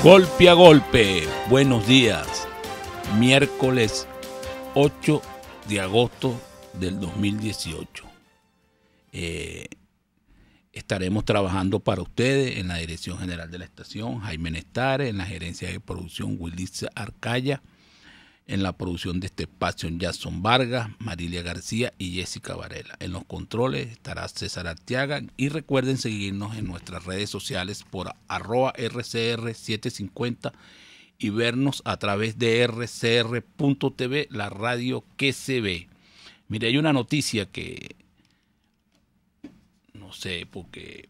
Golpe a golpe, buenos días, miércoles 8 de agosto del 2018. Estaremos trabajando para ustedes en la dirección general de la estación, Jaime Nestares, en la gerencia de producción, Willis Arcaya, en la producción de este espacio, Jason Vargas, Marilia García y Jessica Varela. En los controles estará César Arteaga y recuerden seguirnos en nuestras redes sociales por @RCR750 y vernos a través de rcr.tv, la radio que se ve. Mire, hay una noticia que no sé, porque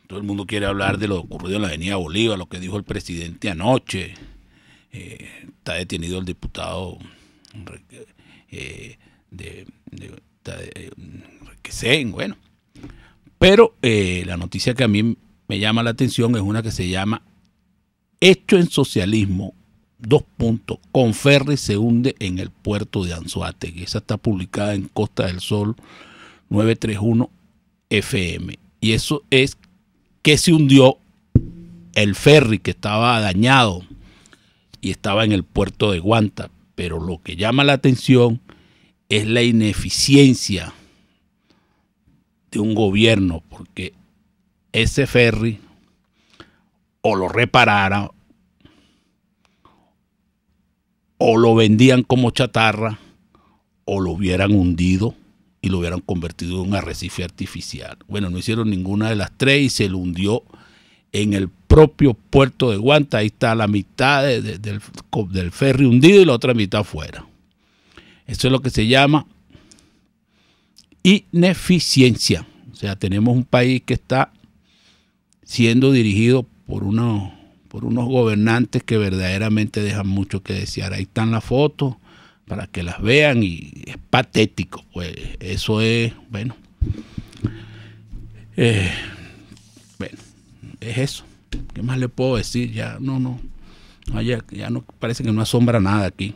todo el mundo quiere hablar de lo ocurrido en la Avenida Bolívar, lo que dijo el presidente anoche. Está detenido el diputado Requesén, bueno. Pero la noticia que a mí me llama la atención es una que se llama Hecho en socialismo, : Conferri se hunde en el puerto de Anzoátegui. Esa está publicada en Costa del Sol 931 FM. Y eso es que se hundió el ferry que estaba dañado y estaba en el puerto de Guanta, pero lo que llama la atención es la ineficiencia de un gobierno, porque ese ferry o lo reparara o lo vendían como chatarra o lo hubieran hundido y lo hubieran convertido en un arrecife artificial. Bueno, no hicieron ninguna de las tres y se lo hundió en el propio puerto de Guanta. Ahí está la mitad del ferry hundido y la otra mitad afuera. Eso es lo que se llama ineficiencia. O sea, tenemos un país que está siendo dirigido por unos gobernantes que verdaderamente dejan mucho que desear. Ahí están las fotos para que las vean y es patético. Pues eso es, bueno. Bueno, es eso. ¿Qué más le puedo decir? Ya no parece que no asombra nada aquí.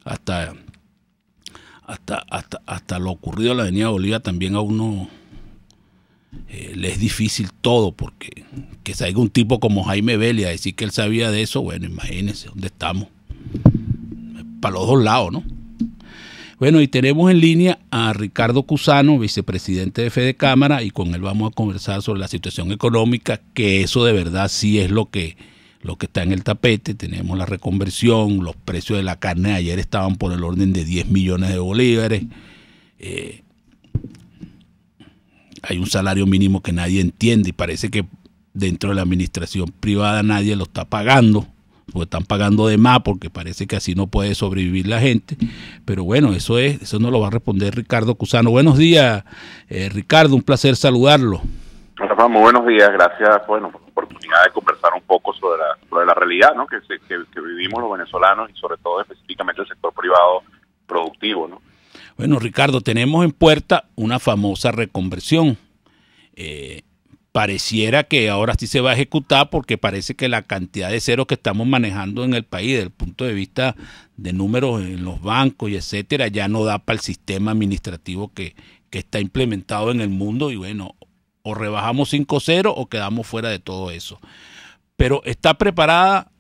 Hasta lo ocurrido en la Avenida Bolívar también a uno le es difícil todo, porque que salga un tipo como Jaime Vélez a decir que él sabía de eso, bueno, imagínense dónde estamos. Para los dos lados, ¿no? Bueno, y tenemos en línea a Ricardo Cusano, vicepresidente de Fede Cámara, y con él vamos a conversar sobre la situación económica, que eso de verdad sí es lo que está en el tapete. Tenemos la reconversión, los precios de la carne de ayer estaban por el orden de 10 millones de bolívares. Hay un salario mínimo que nadie entiende y parece que dentro de la administración privada nadie lo está pagando, porque están pagando de más, porque parece que así no puede sobrevivir la gente. Pero bueno, eso nos lo va a responder Ricardo Cusano. Buenos días, Ricardo, un placer saludarlo. Rafa, muy buenos días, gracias por la oportunidad de conversar un poco sobre la realidad, ¿no? que vivimos los venezolanos y sobre todo específicamente el sector privado productivo, ¿no? Bueno, Ricardo, tenemos en puerta una famosa reconversión. Pareciera que ahora sí se va a ejecutar, porque parece que la cantidad de ceros que estamos manejando en el país desde el punto de vista de números en los bancos y etcétera ya no da para el sistema administrativo que está implementado en el mundo, y bueno, o rebajamos 5-0 o quedamos fuera de todo eso. Pero ¿está preparada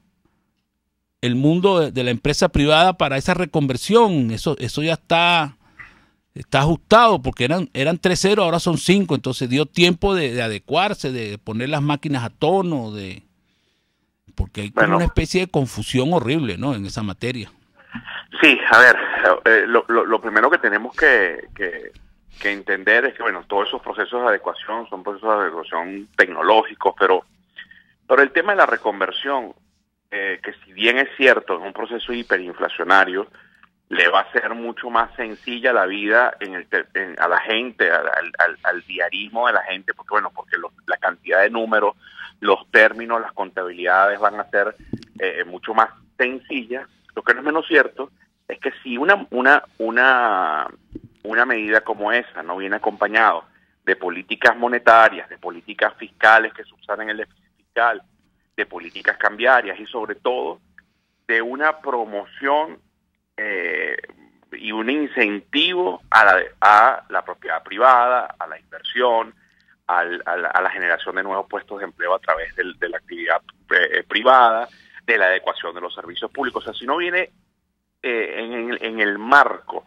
el mundo de la empresa privada para esa reconversión? Eso ya está ajustado, porque eran 3-0, ahora son 5, entonces dio tiempo de adecuarse, de poner las máquinas a tono, porque hay como una especie de confusión horrible, ¿no?, en esa materia. Sí, a ver, lo primero que tenemos que entender es que, bueno, todos esos procesos de adecuación son procesos de adecuación tecnológicos, pero el tema de la reconversión, que si bien es cierto, en un proceso hiperinflacionario, le va a ser mucho más sencilla la vida a la gente, al diarismo de la gente, porque la cantidad de números, los términos, las contabilidades van a ser mucho más sencillas. Lo que no es menos cierto es que si una medida como esa no viene acompañado de políticas monetarias, de políticas fiscales que subsanen el déficit fiscal, de políticas cambiarias y sobre todo de una promoción y un incentivo a la propiedad privada, a la inversión, a la generación de nuevos puestos de empleo a través de la actividad privada, de la adecuación de los servicios públicos. O sea, si no viene en el marco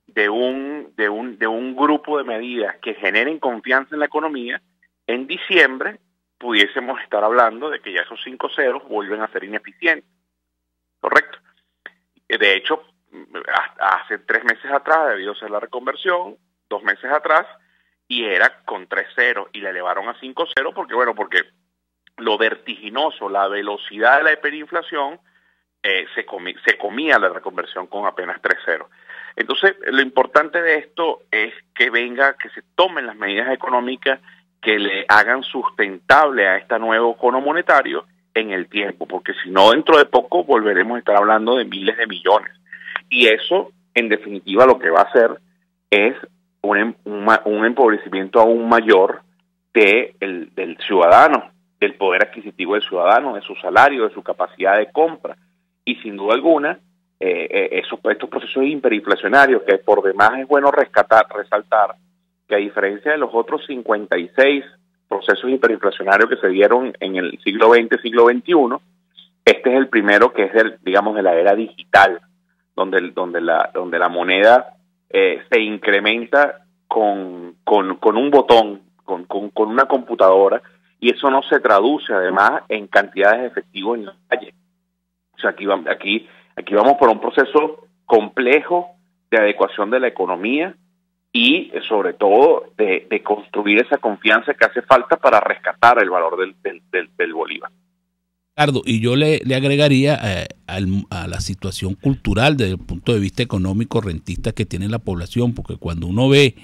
de un grupo de medidas que generen confianza en la economía, en diciembre pudiésemos estar hablando de que ya esos 5 ceros vuelven a ser ineficientes. ¿Correcto? De hecho, hace 3 meses atrás debió ser la reconversión, 2 meses atrás, y era con 3 ceros, y la elevaron a 5 ceros porque lo vertiginoso, la velocidad de la hiperinflación, se comía la reconversión con apenas 3 ceros. Entonces, lo importante de esto es que se tomen las medidas económicas que le hagan sustentable a este nuevo cono monetario en el tiempo, porque si no, dentro de poco volveremos a estar hablando de miles de millones. Y eso, en definitiva, lo que va a hacer es un empobrecimiento aún mayor del ciudadano, del poder adquisitivo del ciudadano, de su salario, de su capacidad de compra. Y sin duda alguna, estos procesos hiperinflacionarios, que por demás es bueno resaltar, que a diferencia de los otros 56 procesos hiperinflacionarios que se dieron en el siglo XX, siglo XXI, este es el primero que es de la era digital, donde la moneda se incrementa con un botón, con una computadora, y eso no se traduce además en cantidades de efectivo en la calle. O sea, aquí vamos por un proceso complejo de adecuación de la economía y sobre todo de construir esa confianza que hace falta para rescatar el valor del bolívar. Ricardo, y yo le agregaría a la situación cultural desde el punto de vista económico rentista que tiene la población, porque cuando uno ve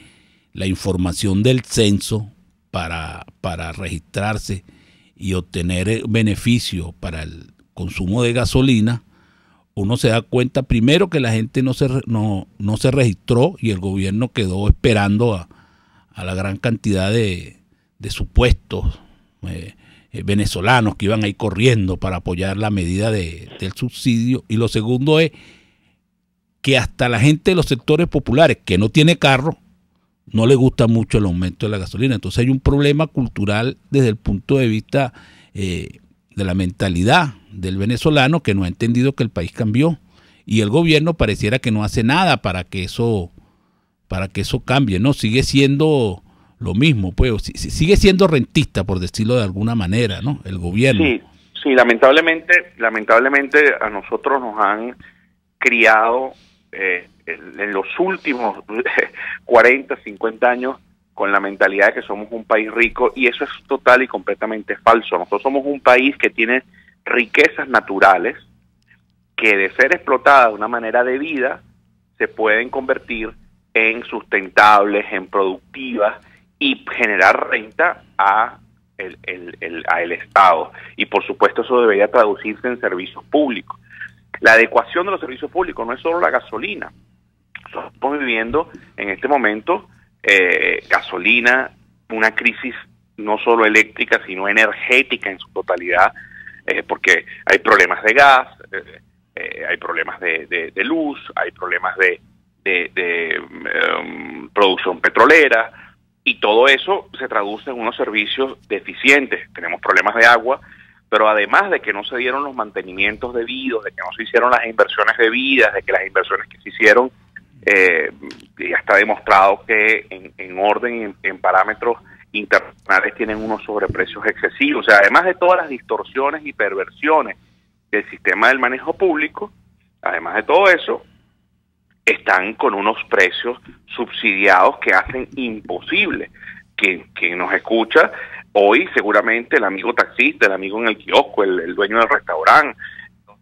la información del censo para registrarse y obtener beneficio para el consumo de gasolina, uno se da cuenta primero que la gente no se registró y el gobierno quedó esperando a la gran cantidad de supuestos venezolanos que iban ahí corriendo para apoyar la medida del subsidio. Y lo segundo es que hasta la gente de los sectores populares que no tiene carro no le gusta mucho el aumento de la gasolina. Entonces hay un problema cultural desde el punto de vista de la mentalidad del venezolano, que no ha entendido que el país cambió y el gobierno pareciera que no hace nada para que eso cambie, ¿no? Sigue siendo lo mismo, pues sigue siendo rentista, por decirlo de alguna manera, ¿no? El gobierno. Sí, lamentablemente a nosotros nos han criado en los últimos 40, 50 años con la mentalidad de que somos un país rico, y eso es total y completamente falso. Nosotros somos un país que tiene riquezas naturales que, de ser explotadas de una manera debida, se pueden convertir en sustentables, en productivas y generar renta a el Estado. Y por supuesto eso debería traducirse en servicios públicos. La adecuación de los servicios públicos no es solo la gasolina. Estamos viviendo en este momento gasolina, una crisis no solo eléctrica, sino energética en su totalidad, porque hay problemas de gas, hay problemas de luz, hay problemas de producción petrolera, y todo eso se traduce en unos servicios deficientes. Tenemos problemas de agua, pero además de que no se dieron los mantenimientos debidos, de que no se hicieron las inversiones debidas, de que las inversiones que se hicieron, ya está demostrado que en orden y en parámetros internacionales tienen unos sobreprecios excesivos. O sea, además de todas las distorsiones y perversiones del sistema del manejo público, además de todo eso, están con unos precios subsidiados que hacen imposible que nos escucha hoy. Seguramente el amigo taxista, el amigo en el kiosco, el dueño del restaurante,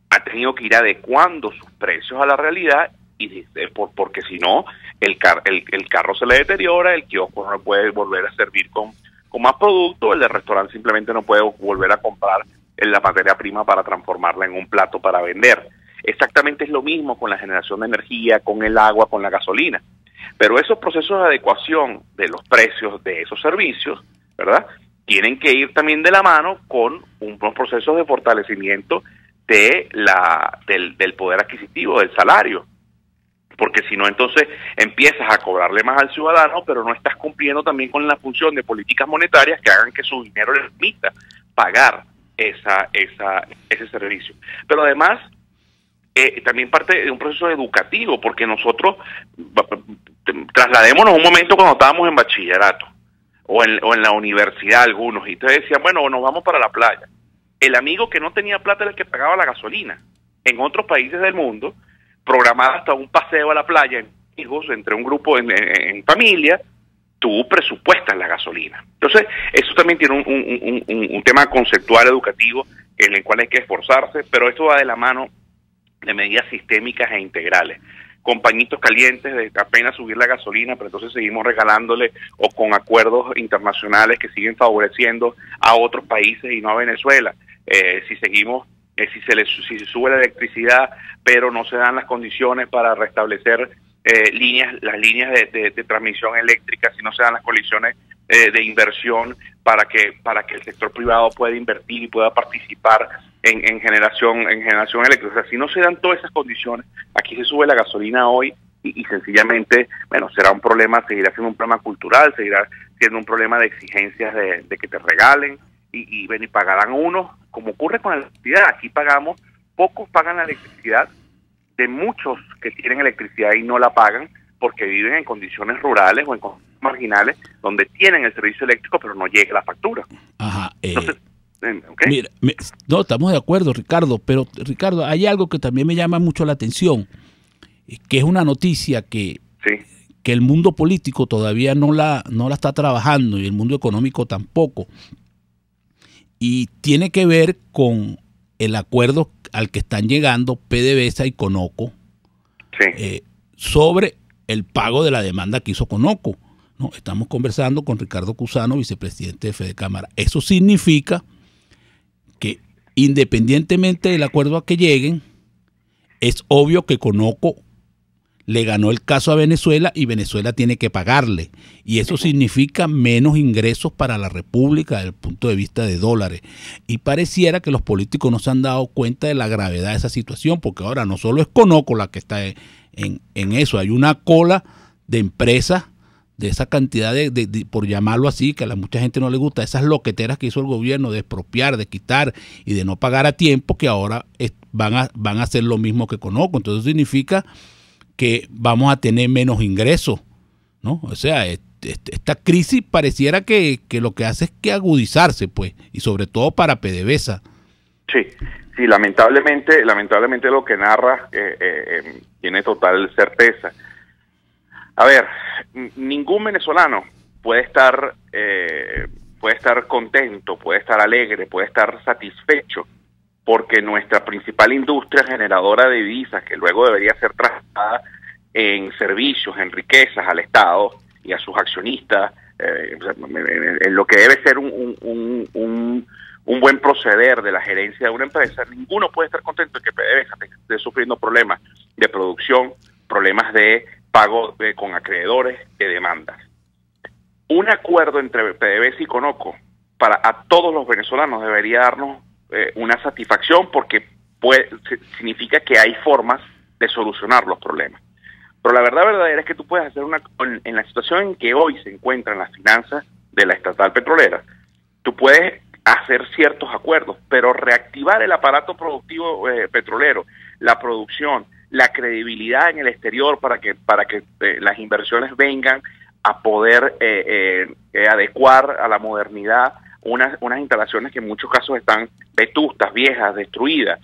ha tenido que ir adecuando sus precios a la realidad, y porque si no, el carro se le deteriora, el kiosco no le puede volver a servir con más producto, el del restaurante simplemente no puede volver a comprar la materia prima para transformarla en un plato para vender. Exactamente es lo mismo con la generación de energía, con el agua, con la gasolina. Pero esos procesos de adecuación de los precios de esos servicios, ¿verdad?, tienen que ir también de la mano con unos procesos de fortalecimiento del poder adquisitivo, del salario. Porque si no, entonces empiezas a cobrarle más al ciudadano, pero no estás cumpliendo también con la función de políticas monetarias que hagan que su dinero le permita pagar ese servicio. Pero además, también parte de un proceso educativo, porque nosotros, trasladémonos un momento cuando estábamos en bachillerato, o en la universidad algunos, y ustedes decían, bueno, nos vamos para la playa. El amigo que no tenía plata era el que pagaba la gasolina. En otros países del mundo, programaba hasta un paseo a la playa, hijos, entre un grupo en familia, tú presupuestas la gasolina. Entonces, eso también tiene un tema conceptual educativo en el cual hay que esforzarse, pero esto va de la mano de medidas sistémicas e integrales. Con pañitos calientes de apenas subir la gasolina, pero entonces seguimos regalándole, o con acuerdos internacionales que siguen favoreciendo a otros países y no a Venezuela. Si seguimos, si se sube la electricidad, pero no se dan las condiciones para restablecer las líneas de transmisión eléctrica, si no se dan las condiciones de inversión para que el sector privado pueda invertir y pueda participar en generación eléctrica. O sea, si no se dan todas esas condiciones, aquí se sube la gasolina hoy y sencillamente, bueno, será un problema, seguirá siendo un problema cultural, seguirá siendo un problema de exigencias de que te regalen y pagarán unos, como ocurre con la electricidad. Aquí pocos pagan la electricidad, de muchos que tienen electricidad y no la pagan porque viven en condiciones rurales o en condiciones marginales donde tienen el servicio eléctrico pero no llega la factura. Ajá. Entonces, ¿okay? Mira, no, estamos de acuerdo, Ricardo, pero Ricardo, hay algo que también me llama mucho la atención, que es una noticia que el mundo político todavía no la está trabajando y el mundo económico tampoco, y tiene que ver con el acuerdo al que están llegando PDVSA y Conoco sobre el pago de la demanda que hizo Conoco. No, estamos conversando con Ricardo Cusano, vicepresidente de Fedecámara. Eso significa que independientemente del acuerdo a que lleguen, es obvio que Conoco le ganó el caso a Venezuela y Venezuela tiene que pagarle. Y eso significa menos ingresos para la República desde el punto de vista de dólares. Y pareciera que los políticos no se han dado cuenta de la gravedad de esa situación, porque ahora no solo es Conoco la que está en eso, hay una cola de empresas de esa cantidad por llamarlo así, que a mucha gente no le gusta, esas loqueteras que hizo el gobierno de expropiar, de quitar y de no pagar a tiempo, que ahora van a hacer lo mismo que Conoco. Entonces significa que vamos a tener menos ingresos, ¿no? O sea, esta crisis pareciera que lo que hace es que agudizarse, pues, y sobre todo para PDVSA. Sí, lamentablemente lo que narra tiene total certeza. A ver, ningún venezolano puede estar contento, puede estar alegre, puede estar satisfecho porque nuestra principal industria generadora de divisas, que luego debería ser trasladada en servicios, en riquezas al Estado y a sus accionistas, en lo que debe ser un buen proceder de la gerencia de una empresa, ninguno puede estar contento de que PDVSA esté sufriendo problemas de producción, problemas de pago con acreedores, de demandas. Un acuerdo entre PDVSA y Conoco a todos los venezolanos debería darnos una satisfacción, porque significa que hay formas de solucionar los problemas. Pero la verdad verdadera es que tú puedes hacer en la situación en que hoy se encuentran las finanzas de la estatal petrolera, tú puedes hacer ciertos acuerdos, pero reactivar el aparato productivo petrolero, la producción, la credibilidad en el exterior para que las inversiones vengan a poder adecuar a la modernidad unas instalaciones que en muchos casos están vetustas, viejas, destruidas,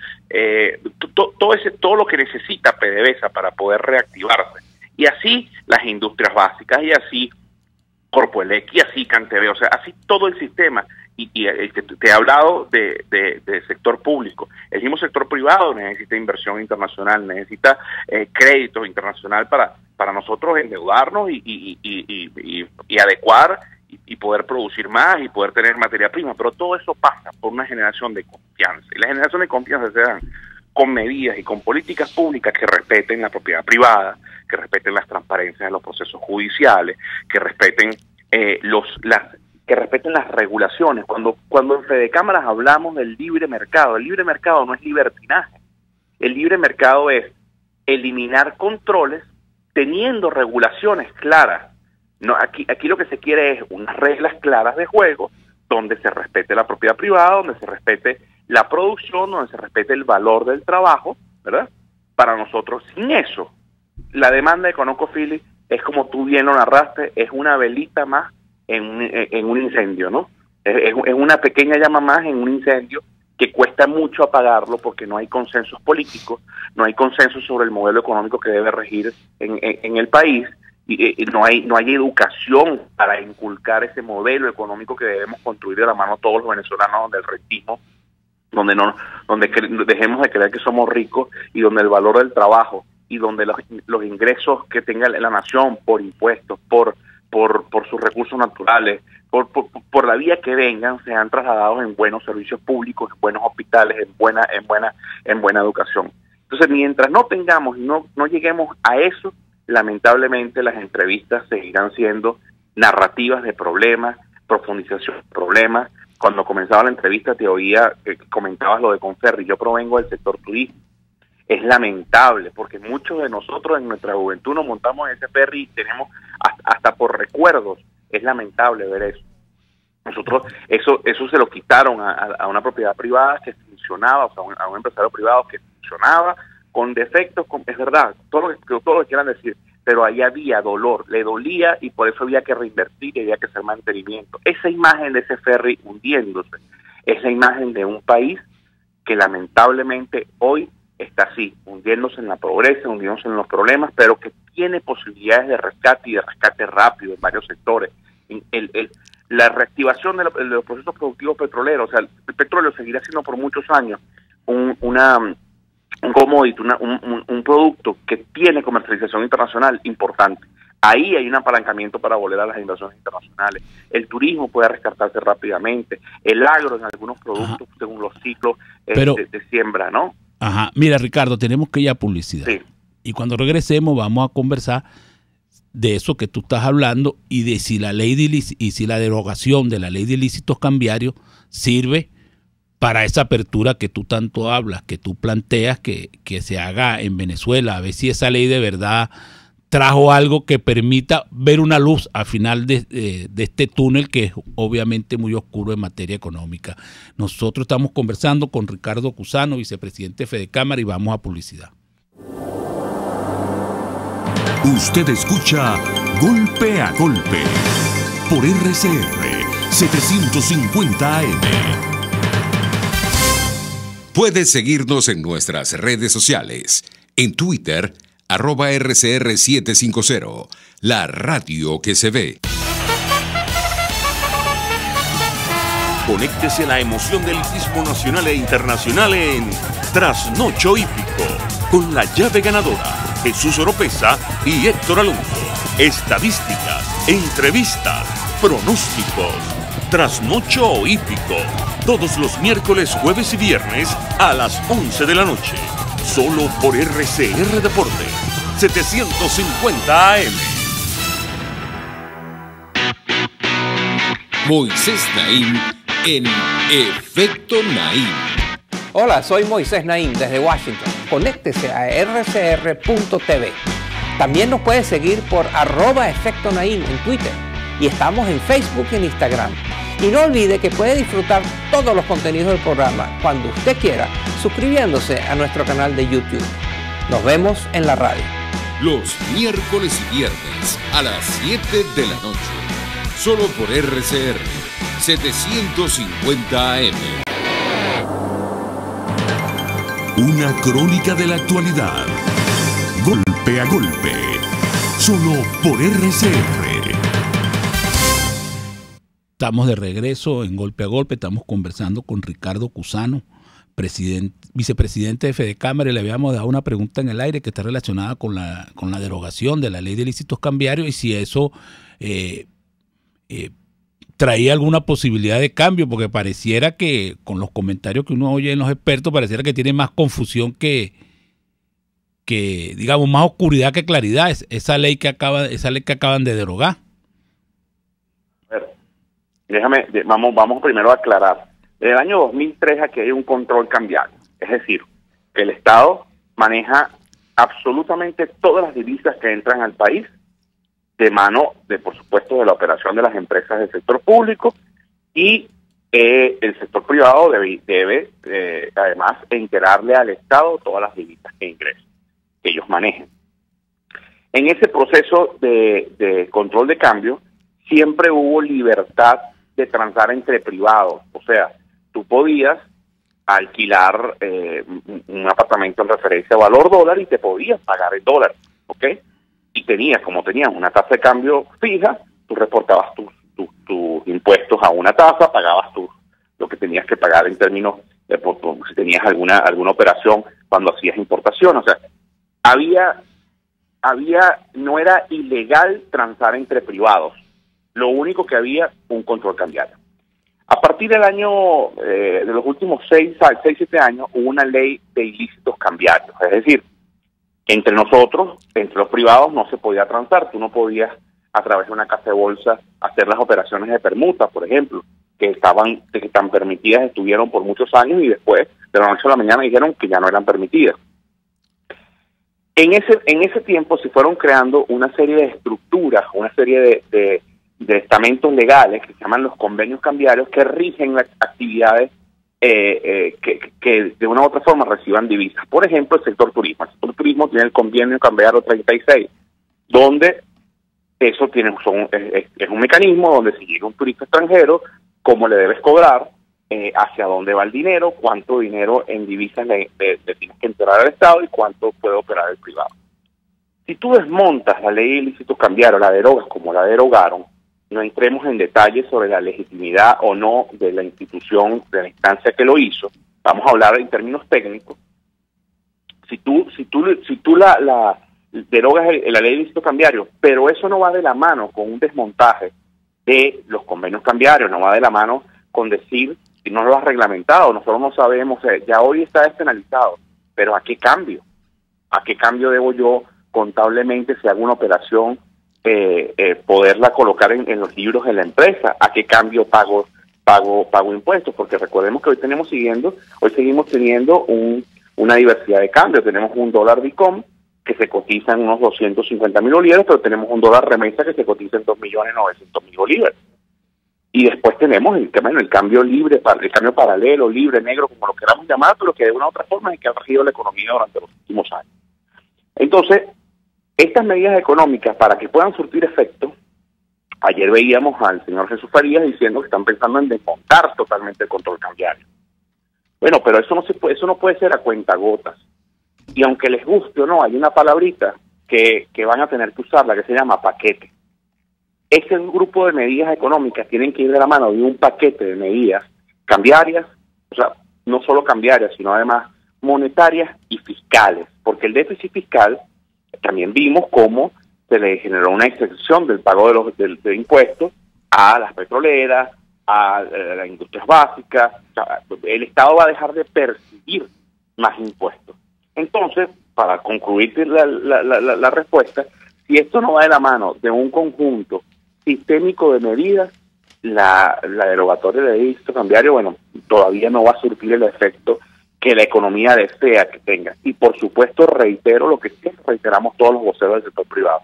todo lo que necesita PDVSA para poder reactivarse. Y así las industrias básicas, y así Corpoelec, y así Cantv, o sea, así todo el sistema. Y te he hablado de sector público. El mismo sector privado necesita inversión internacional, necesita crédito internacional para nosotros endeudarnos y adecuar y poder producir más y poder tener materia prima. Pero todo eso pasa por una generación de confianza. Y la generación de confianza se da con medidas y con políticas públicas que respeten la propiedad privada, que respeten las transparencias de los procesos judiciales, que respeten que respeten las regulaciones. Cuando en Fedecámaras hablamos del libre mercado, el libre mercado no es libertinaje. El libre mercado es eliminar controles teniendo regulaciones claras. No, aquí lo que se quiere es unas reglas claras de juego donde se respete la propiedad privada, donde se respete la producción, donde se respete el valor del trabajo, ¿verdad? Para nosotros, sin eso, la demanda de ConocoPhillips es, como tú bien lo narraste, es una velita más en un incendio, ¿no? Es una pequeña llama más en un incendio que cuesta mucho apagarlo porque no hay consensos políticos, no hay consenso sobre el modelo económico que debe regir en el país, y no hay educación para inculcar ese modelo económico que debemos construir de la mano todos los venezolanos, donde el rentismo, donde dejemos de creer que somos ricos, y donde el valor del trabajo y donde los ingresos que tenga la nación por impuestos, por sus recursos naturales, por la vía que vengan, sean trasladados en buenos servicios públicos, en buenos hospitales, en buena educación. Entonces, mientras no tengamos y no lleguemos a eso, lamentablemente las entrevistas seguirán siendo narrativas de problemas, profundización de problemas. Cuando comenzaba la entrevista te oía que comentabas lo de Conferri. Yo provengo del sector turismo. Es lamentable porque muchos de nosotros en nuestra juventud nos montamos en ese ferry y tenemos hasta por recuerdos. Es lamentable ver eso. Nosotros eso se lo quitaron a una propiedad privada que funcionaba, o sea, a un empresario privado que funcionaba con defectos, es verdad, todo lo que quieran decir, pero ahí había dolor, le dolía, y por eso había que reinvertir y había que hacer mantenimiento. Esa imagen de ese ferry hundiéndose es la imagen de un país que lamentablemente hoy está así, hundiéndose en la pobreza, hundiéndose en los problemas, pero que tiene posibilidades de rescate y de rescate rápido en varios sectores. La reactivación de los procesos productivos petroleros, o sea, el petróleo seguirá siendo por muchos años un commodity, un producto que tiene comercialización internacional importante. Ahí hay un apalancamiento para volver a las inversiones internacionales. El turismo puede rescatarse rápidamente. El agro en algunos productos, según los ciclos de siembra, ¿no? Ajá. Mira, Ricardo, tenemos que ir a publicidad. Sí. Y cuando regresemos vamos a conversar de eso que tú estás hablando y de si la ley y si la derogación de la ley de ilícitos cambiarios sirve para esa apertura que tú tanto hablas, que tú planteas que se haga en Venezuela, a ver si esa ley de verdad trajo algo que permita ver una luz al final de este túnel que es obviamente muy oscuro en materia económica. Nosotros estamos conversando con Ricardo Cusano, vicepresidente de Fedecámara, y vamos a publicidad. Usted escucha Golpe a Golpe por RCR 750 AM. Puedes seguirnos en nuestras redes sociales. En Twitter, @RCR750, la radio que se ve. Conéctese a la emoción del hippismo nacional e internacional en Trasnocho Hípico, con la llave ganadora, Jesús Oropesa y Héctor Alonso. Estadísticas, entrevistas, pronósticos. Trasnocho Hípico, todos los miércoles, jueves y viernes a las 11 de la noche. Solo por RCR Deporte, 750 AM. Moisés Naim en Efecto Naim. Hola, soy Moisés Naim desde Washington. Conéctese a rcr.tv. También nos puede seguir por @Efecto Naim en Twitter. Y estamos en Facebook y en Instagram. Y no olvide que puede disfrutar todos los contenidos del programa cuando usted quiera, suscribiéndose a nuestro canal de YouTube. Nos vemos en la radio. Los miércoles y viernes a las 7 de la noche. Solo por RCR 750 AM. Una crónica de la actualidad. Golpe a golpe. Solo por RCR. Estamos de regreso en Golpe a Golpe. Estamos conversando con Ricardo Cusano, vicepresidente de Fedecámara, y le habíamos dado una pregunta en el aire que está relacionada con la derogación de la ley de ilícitos cambiarios y si eso traía alguna posibilidad de cambio, porque pareciera que con los comentarios que uno oye en los expertos, pareciera que tiene más confusión que digamos, más oscuridad que claridad esa ley que acaban de derogar. Vamos primero a aclarar. En el año 2003 aquí hay un control cambiario, es decir, que el Estado maneja absolutamente todas las divisas que entran al país, de mano de, por supuesto, de la operación de las empresas del sector público y el sector privado debe además enterarle al Estado todas las divisas que ingresen, que ellos manejen. En ese proceso de control de cambio, siempre hubo libertad de transar entre privados. O sea, tú podías alquilar un apartamento en referencia a valor dólar y te podías pagar en dólar, ¿ok? Y como tenías una tasa de cambio fija, tú reportabas tus impuestos a una tasa, pagabas lo que tenías que pagar en términos de si tenías alguna operación cuando hacías importación. O sea, no era ilegal transar entre privados. Lo único que había, un control cambiario. A partir del año, de los últimos 6-7 años, hubo una ley de ilícitos cambiarios. Es decir, entre nosotros, entre los privados, no se podía transar. Tú no podías, a través de una casa de bolsa, hacer las operaciones de permuta, por ejemplo, que tan permitidas estuvieron por muchos años y después, de la noche a la mañana, dijeron que ya no eran permitidas. En ese tiempo se fueron creando una serie de estructuras, una serie de estamentos legales que se llaman los convenios cambiarios, que rigen las actividades que de una u otra forma reciban divisas. Por ejemplo, el sector turismo. El sector turismo tiene el convenio cambiario 36, donde eso es un mecanismo donde si llega un turista extranjero, cómo le debes cobrar, hacia dónde va el dinero, cuánto dinero en divisas le tienes que enterar al Estado y cuánto puede operar el privado. Si tú desmontas la ley de ilícitos cambiarios, la derogas como la derogaron, no entremos en detalles sobre la legitimidad o no de la institución, de la instancia que lo hizo. Vamos a hablar en términos técnicos. Si tú la derogas la ley de ilícitos cambiarios, pero eso no va de la mano con un desmontaje de los convenios cambiarios, no va de la mano con decir si no lo has reglamentado, nosotros no sabemos, ya hoy está despenalizado, pero ¿a qué cambio? ¿A qué cambio debo yo contablemente, si hago una operación, poderla colocar en los libros de la empresa? ¿A qué cambio pago impuestos? Porque recordemos que hoy seguimos teniendo una diversidad de cambios. Tenemos un dólar DICOM que se cotiza en unos 250.000 bolívares, pero tenemos un dólar remesa que se cotiza en 2.900.000 bolívares. Y después tenemos el cambio libre, el cambio paralelo, libre, negro, como lo queramos llamar, pero que de una u otra forma es que ha regido la economía durante los últimos años. Entonces, estas medidas económicas, para que puedan surtir efecto, ayer veíamos al señor Jesús Farías diciendo que están pensando en desmontar totalmente el control cambiario. Bueno, pero eso no puede ser a cuentagotas. Y aunque les guste o no, hay una palabrita que van a tener que usarla, que se llama paquete. Ese grupo de medidas económicas tienen que ir de la mano de un paquete de medidas cambiarias, o sea, no solo cambiarias, sino además monetarias y fiscales, porque el déficit fiscal también vimos cómo se le generó una excepción del pago de impuestos a las petroleras, a las industrias básicas. O sea, el Estado va a dejar de percibir más impuestos. Entonces, para concluir la respuesta, si esto no va de la mano de un conjunto sistémico de medidas, la derogatoria de ilícito cambiario, bueno, todavía no va a surtir el efecto que la economía desea que tenga. Y por supuesto, reitero lo que siempre reiteramos todos los voceros del sector privado.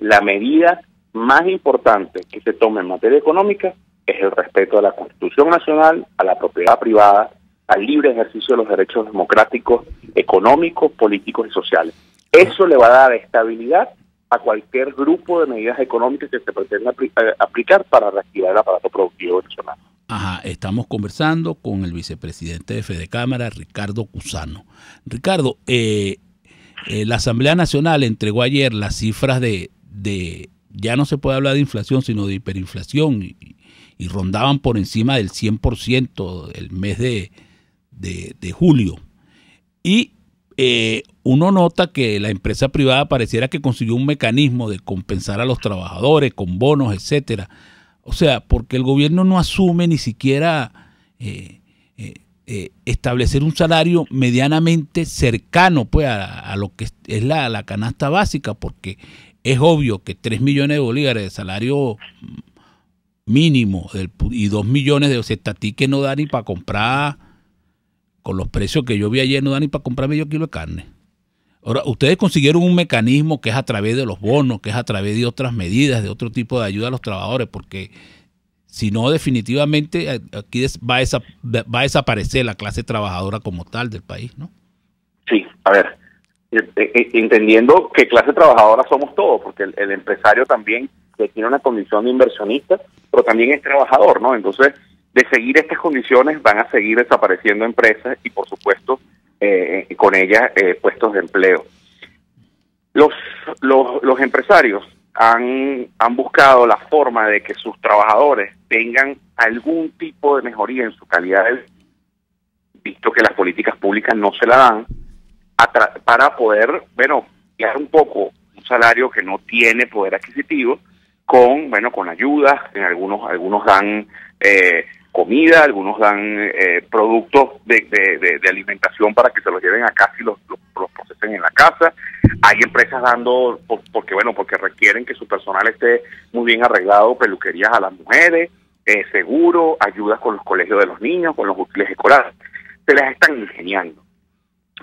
La medida más importante que se tome en materia económica es el respeto a la Constitución Nacional, a la propiedad privada, al libre ejercicio de los derechos democráticos, económicos, políticos y sociales. Eso le va a dar estabilidad a cualquier grupo de medidas económicas que se pretenda aplicar para reactivar el aparato productivo venezolano. Ajá, estamos conversando con el vicepresidente de Fedecámara, Ricardo Cusano. Ricardo, la Asamblea Nacional entregó ayer las cifras de ya no se puede hablar de inflación, sino de hiperinflación, y rondaban por encima del 100% el mes de julio. Y uno nota que la empresa privada pareciera que consiguió un mecanismo de compensar a los trabajadores con bonos, etcétera. O sea, porque el gobierno no asume ni siquiera establecer un salario medianamente cercano pues a lo que es la canasta básica, porque es obvio que 3 millones de bolívares de salario mínimo y 2 millones de cetatique no da ni para comprar, con los precios que yo vi ayer, no da ni para comprar medio kilo de carne. Ahora, ustedes consiguieron un mecanismo que es a través de los bonos, que es a través de otras medidas, de otro tipo de ayuda a los trabajadores, porque sino definitivamente aquí va a desaparecer la clase trabajadora como tal del país, ¿no? Sí, a ver, entendiendo que clase trabajadora somos todos, porque el empresario también que tiene una condición de inversionista, pero también es trabajador, ¿no? Entonces, de seguir estas condiciones van a seguir desapareciendo empresas y, por supuesto, con ellas puestos de empleo. Los empresarios han buscado la forma de que sus trabajadores tengan algún tipo de mejoría en su calidad de vida, visto que las políticas públicas no se la dan, para poder, guiar un poco un salario que no tiene poder adquisitivo con ayudas. En algunos dan comida, algunos dan productos de alimentación para que se los lleven a casa y los procesen en la casa. Hay empresas dando, porque requieren que su personal esté muy bien arreglado, peluquerías a las mujeres, seguro, ayudas con los colegios de los niños, con los útiles escolares. Se las están ingeniando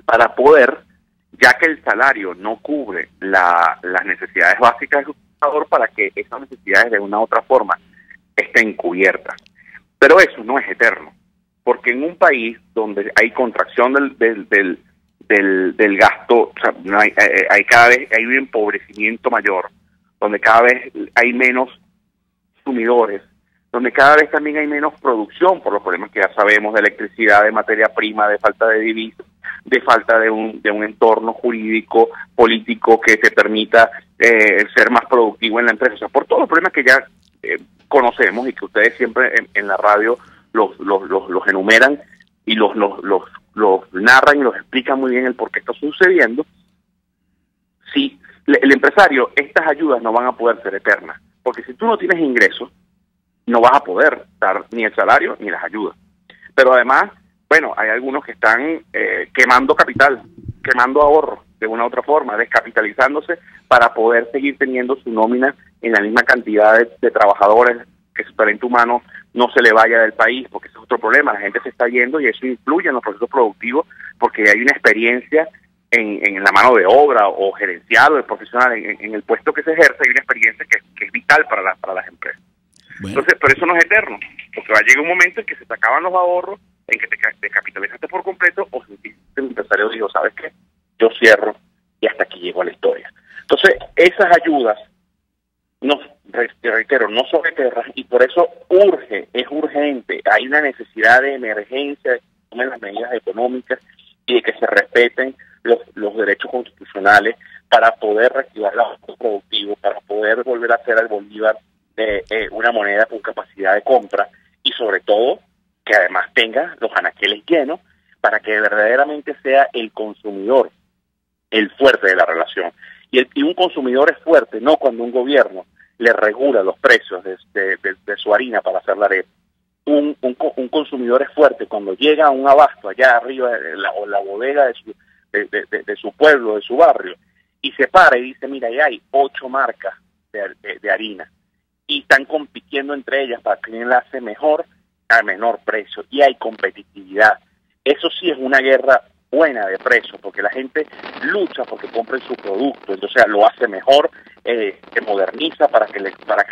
para poder, ya que el salario no cubre las necesidades básicas del trabajador, para que esas necesidades de una u otra forma estén cubiertas. Pero eso no es eterno, porque en un país donde hay contracción del gasto, o sea, hay cada vez hay un empobrecimiento mayor, donde cada vez hay menos consumidores, donde cada vez también hay menos producción por los problemas que ya sabemos de electricidad, de materia prima, de falta de divisas, de falta de un entorno jurídico, político que te permita ser más productivo en la empresa. O sea, por todos los problemas que ya conocemos y que ustedes siempre en la radio los enumeran y los narran y los explican muy bien el por qué está sucediendo. Si el empresario, estas ayudas no van a poder ser eternas, porque si tú no tienes ingresos, no vas a poder dar ni el salario ni las ayudas. Pero además, hay algunos que están quemando capital, quemando ahorro de una u otra forma, descapitalizándose para poder seguir teniendo su nómina en la misma cantidad de trabajadores, que su talento humano no se le vaya del país, porque ese es otro problema. La gente se está yendo y eso influye en los procesos productivos, porque hay una experiencia en la mano de obra o gerencial o de profesional en el puesto que se ejerce. Hay una experiencia que es vital para las empresas. Bueno. Entonces, pero eso no es eterno, porque va a llegar un momento en que se te acaban los ahorros, en que te capitalizaste por completo, o si el empresario dijo, ¿sabes qué? Yo cierro y hasta aquí llego a la historia. Entonces, esas ayudas, reitero, no son eternas, y por eso es urgente, hay una necesidad de emergencia de que tomen las medidas económicas y de que se respeten los derechos constitucionales para poder reactivar el ahorro productivo, para poder volver a hacer al bolívar una moneda con capacidad de compra, y sobre todo que además tenga los anaqueles llenos, para que verdaderamente sea el consumidor el fuerte de la relación. Y un consumidor es fuerte no cuando un gobierno le regula los precios de su harina para hacer la arepa. Un consumidor es fuerte cuando llega a un abasto allá arriba o la bodega de su pueblo, de su barrio, y se para y dice, mira, ahí hay 8 marcas de harina, y están compitiendo entre ellas para quién la hace mejor a menor precio, y hay competitividad. Eso sí es una guerra buena de precios, porque la gente lucha porque compren su producto, entonces lo hace mejor, se moderniza para que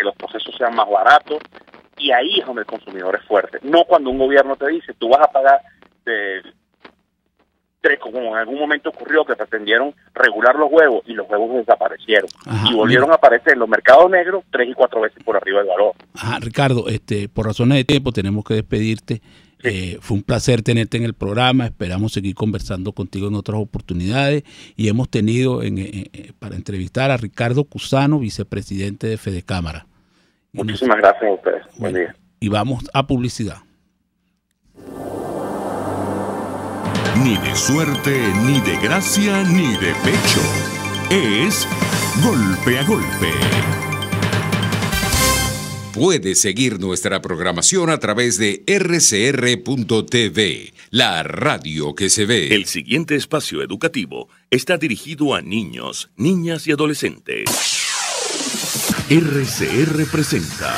los procesos sean más baratos, y ahí es donde el consumidor es fuerte. No cuando un gobierno te dice, tú vas a pagar como en algún momento ocurrió, que pretendieron regular los huevos y los huevos desaparecieron. Ajá, y volvieron a aparecer en los mercados negros 3 y 4 veces por arriba del valor. Ajá, Ricardo, por razones de tiempo tenemos que despedirte. Sí. Fue un placer tenerte en el programa, esperamos seguir conversando contigo en otras oportunidades, y hemos tenido para entrevistar a Ricardo Cusano, vicepresidente de Fedecámara. Muchísimas gracias a ustedes. Buen día. Y vamos a publicidad. Ni de suerte, ni de gracia, ni de pecho. Es Golpe a Golpe. Puedes seguir nuestra programación a través de rcr.tv, la radio que se ve. El siguiente espacio educativo está dirigido a niños, niñas y adolescentes. RCR presenta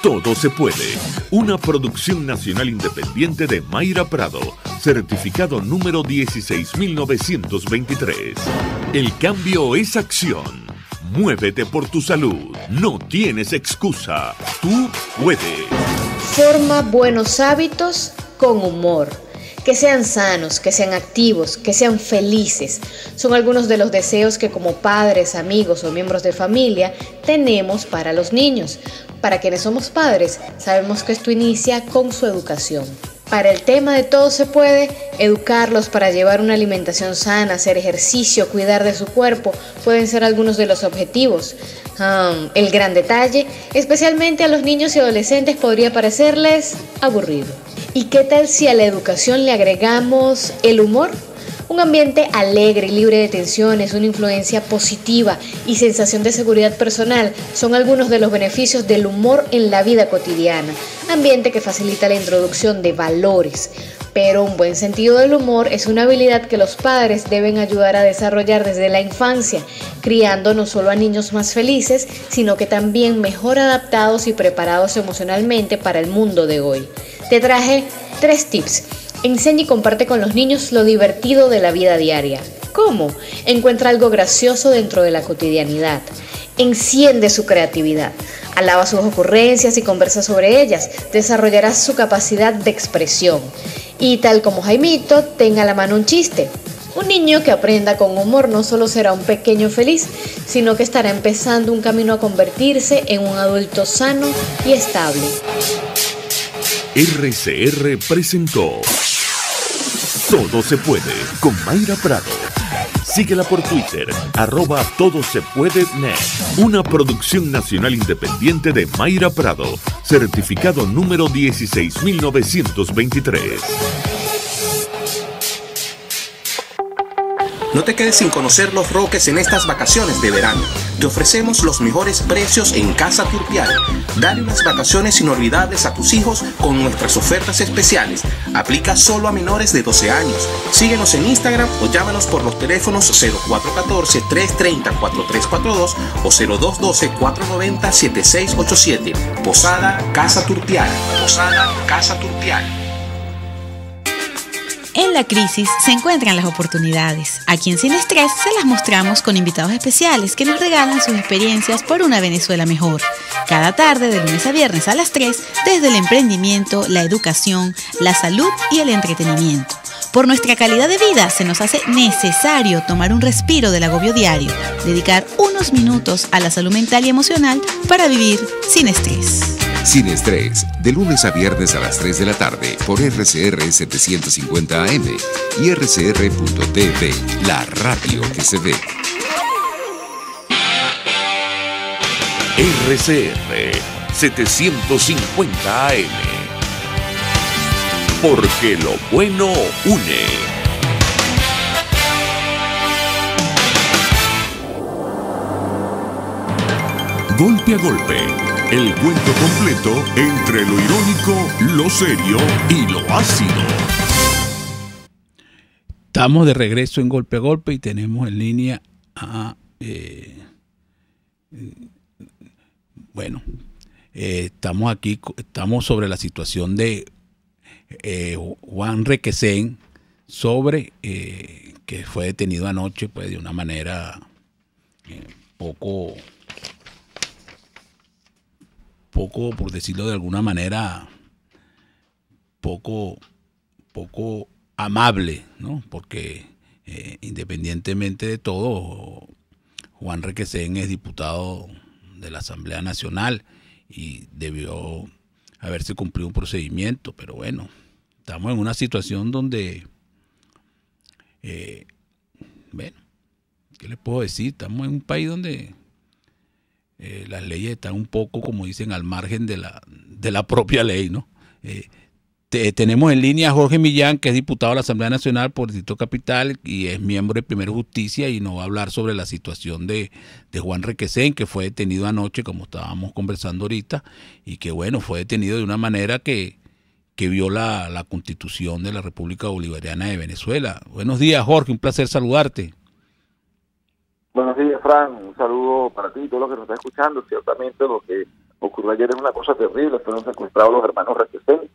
Todo se puede, una producción nacional independiente de Mayra Prado, certificado número 16923. El cambio es acción. Muévete por tu salud. No tienes excusa. Tú puedes. Forma buenos hábitos con humor. Que sean sanos, que sean activos, que sean felices. Son algunos de los deseos que como padres, amigos o miembros de familia tenemos para los niños. Para quienes somos padres, sabemos que esto inicia con su educación. Para el tema de todo se puede, educarlos para llevar una alimentación sana, hacer ejercicio, cuidar de su cuerpo, pueden ser algunos de los objetivos. El gran detalle, especialmente a los niños y adolescentes, podría parecerles aburrido. ¿Y qué tal si a la educación le agregamos el humor? Un ambiente alegre y libre de tensiones, una influencia positiva y sensación de seguridad personal son algunos de los beneficios del humor en la vida cotidiana. Ambiente que facilita la introducción de valores. Pero un buen sentido del humor es una habilidad que los padres deben ayudar a desarrollar desde la infancia, criando no solo a niños más felices, sino que también mejor adaptados y preparados emocionalmente para el mundo de hoy. Te traje 3 tips. Enseña y comparte con los niños lo divertido de la vida diaria. ¿Cómo? Encuentra algo gracioso dentro de la cotidianidad. Enciende su creatividad. Alaba sus ocurrencias y conversa sobre ellas. Desarrollarás su capacidad de expresión. Y tal como Jaimito, tenga a la mano un chiste. Un niño que aprenda con humor no solo será un pequeño feliz, sino que estará empezando un camino a convertirse en un adulto sano y estable. RCR presentó Todo se puede con Mayra Prado. Síguela por Twitter, @todosepuedenet. Una producción nacional independiente de Mayra Prado, certificado número 16923. No te quedes sin conocer Los Roques en estas vacaciones de verano. Te ofrecemos los mejores precios en Casa Turpial. Dale unas vacaciones inolvidables a tus hijos con nuestras ofertas especiales. Aplica solo a menores de 12 años. Síguenos en Instagram o llámanos por los teléfonos 0414-330-4342 o 0212-490-7687. Posada Casa Turpial. Posada Casa Turpial. En la crisis se encuentran las oportunidades. Aquí en Sin Estrés se las mostramos con invitados especiales que nos regalan sus experiencias por una Venezuela mejor. Cada tarde, de lunes a viernes a las 3, desde el emprendimiento, la educación, la salud y el entretenimiento. Por nuestra calidad de vida se nos hace necesario tomar un respiro del agobio diario, dedicar unos minutos a la salud mental y emocional para vivir sin estrés. Sin Estrés, de lunes a viernes a las 3 de la tarde por RCR 750 AM y RCR.tv, la radio que se ve. RCR 750 AM. Porque lo bueno une. Golpe a golpe. El cuento completo entre lo irónico, lo serio y lo ácido. Estamos de regreso en Golpe a Golpe y tenemos en línea a... estamos aquí, estamos sobre la situación de Juan Requesén, sobre que fue detenido anoche pues de una manera poco, por decirlo de alguna manera, poco amable, ¿no? Porque independientemente de todo, Juan Requesén es diputado de la Asamblea Nacional y debió haberse cumplido un procedimiento, pero bueno, estamos en una situación donde, ¿qué les puedo decir? Estamos en un país donde las leyes están un poco, como dicen, al margen de la propia ley, ¿no? Tenemos en línea a Jorge Millán, que es diputado de la Asamblea Nacional por Distrito Capital y es miembro de Primero Justicia, y nos va a hablar sobre la situación de Juan Requesén, que fue detenido anoche, como estábamos conversando ahorita, y que bueno, fue detenido de una manera que viola la Constitución de la República Bolivariana de Venezuela. Buenos días, Jorge, un placer saludarte. Buenos días, Fran, un saludo para ti y todos los que nos están escuchando. Ciertamente lo que ocurrió ayer es una cosa terrible, fueron secuestrados los hermanos Requesén.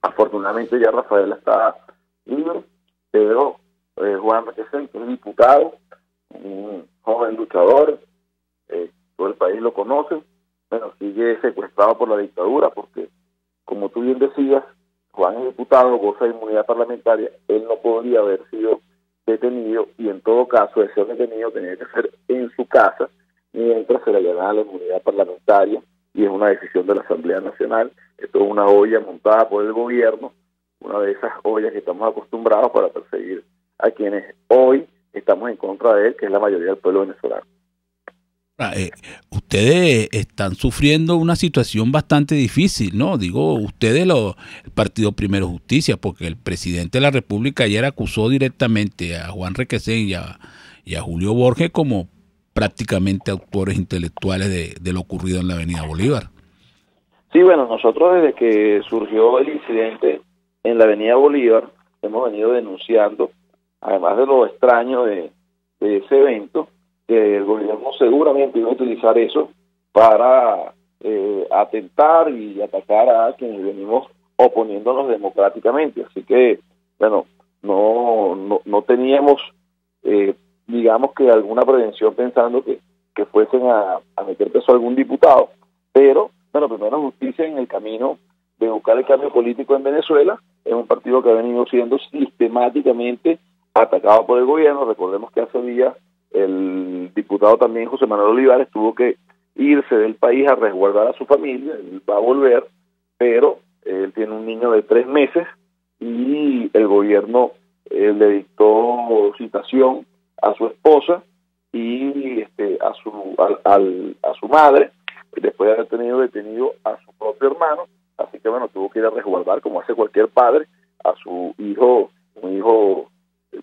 Afortunadamente ya Rafael está libre, pero Juan Requesén, que es diputado, un joven luchador, todo el país lo conoce, bueno, sigue secuestrado por la dictadura, porque, como tú bien decías, Juan es diputado, goza de inmunidad parlamentaria, él no podría haber sido detenido, y en todo caso, de ser detenido, tenía que ser en su casa, mientras se le allanaba la inmunidad parlamentaria, y es una decisión de la Asamblea Nacional. Esto es una olla montada por el gobierno, una de esas ollas que estamos acostumbrados para perseguir a quienes hoy estamos en contra de él, que es la mayoría del pueblo venezolano. Ustedes están sufriendo una situación bastante difícil, ¿no? Digo, ustedes, el Partido Primero Justicia, porque el presidente de la República ayer acusó directamente a Juan Requesén y a Julio Borges como prácticamente autores intelectuales de lo ocurrido en la Avenida Bolívar. Sí, bueno, nosotros desde que surgió el incidente en la Avenida Bolívar hemos venido denunciando, además de lo extraño de ese evento, que el gobierno seguramente iba a utilizar eso para atentar y atacar a quienes venimos oponiéndonos democráticamente. Así que, bueno, no teníamos, digamos que alguna prevención pensando que fuesen a meter preso a algún diputado, pero, bueno, Primero Justicia, en el camino de buscar el cambio político en Venezuela, es un partido que ha venido siendo sistemáticamente atacado por el gobierno. Recordemos que hace días el diputado también, José Manuel Olivares, tuvo que irse del país a resguardar a su familia. Él va a volver, pero él tiene un niño de 3 meses y el gobierno le dictó citación a su esposa y a su madre, después de haber tenido detenido a su propio hermano. Así que, bueno, tuvo que ir a resguardar, como hace cualquier padre, a su hijo, un hijo,